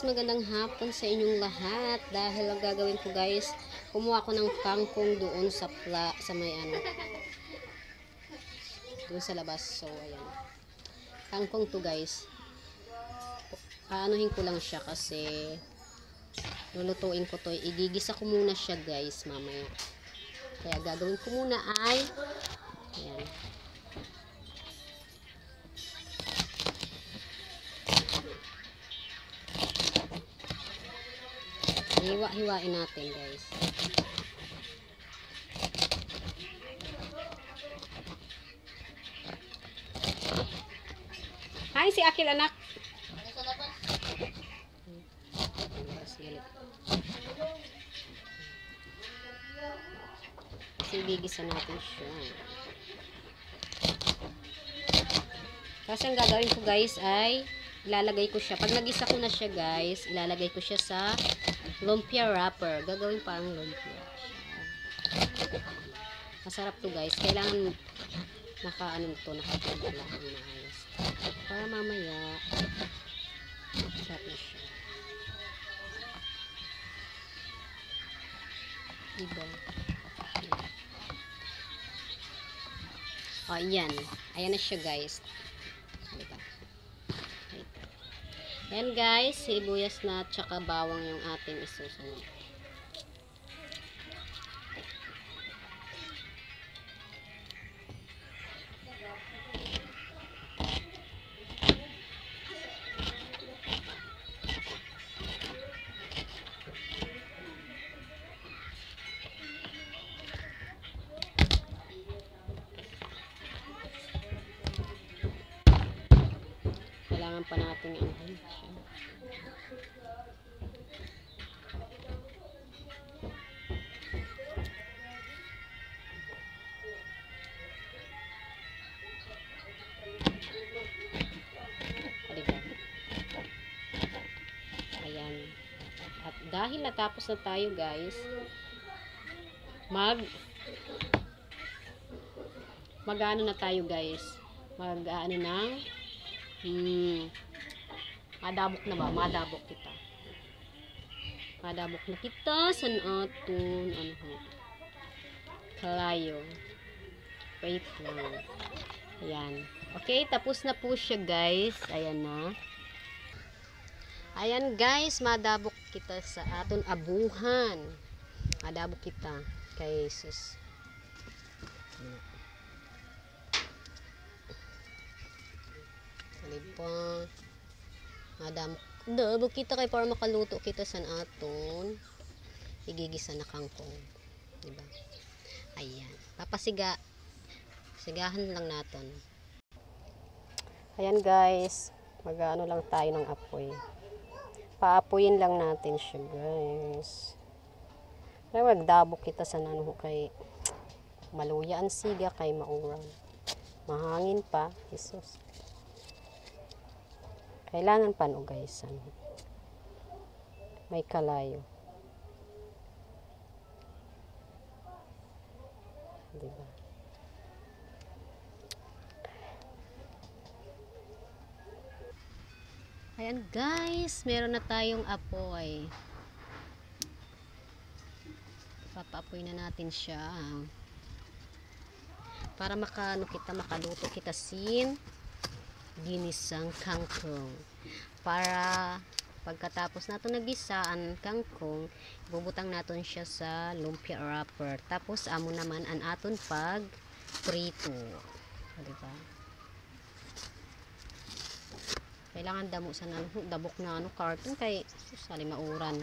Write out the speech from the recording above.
guys, magandang hapon sa inyong lahat. Dahil ang gagawin ko guys, kumuha ko ng kangkong doon sa may doon sa labas. So ayan, kangkong to guys. Aanuhin ko lang siya kasi lulutuin ko to. Igigisa ko muna siya guys mamaya. Kaya gagawin ko muna ay ayan, hiwa-hiwain natin guys. Hi si Akil anak. Gigisa natin siya. Kasi ang gagawin ko guys ay ilalagay ko siya. Pag nagisa ko na siya guys, ilalagay ko siya sa lumpia wrapper. Gagawin parang lumpia. Masarap to guys. Kailangan nakapagod lang ang maayos. Para mamaya masarap na siya. Diba? Oh, yan. Ayan na siya guys. Diba? Ayan guys, sibuyas na at saka bawang yung ating isusunod. Kailangan pa natin yung siya. Diba? Ayan. At dahil natapos na tayo guys, mag-ano na tayo guys. Mag-ano ng madabok na ba? Madabok kita. Madabok na kita sa aton kalayo. Wait lang. Ayan. Okay, tapos na po siya guys. Ayan na. Ayan guys, madabok kita sa aton abuhan. Madabok kita kay sis. Pa madabok kita kay para makaluto kita sa aton igigisa na kangkong, diba? Ayan, sigahan lang natin. Ayan guys, mag-ano lang tayo ng apoy, paapuyin lang natin siya guys. Kaya magdabok kita sa kay maluya ang siga kay maurang mahangin pa, Jesus. Kailangan panugasan. May kalayo. Diba? Ayan guys, meron na tayong apoy. Papaapoy na natin siya. Para makaluto kita sin ginisang kangkong. Para pagkatapos natin nagisa ang kangkong, bubutang natin siya sa lumpia wrapper. Tapos amo naman ang aton pag prito. Diba? Kailangan damo sa dabok na karton kay sali mauran.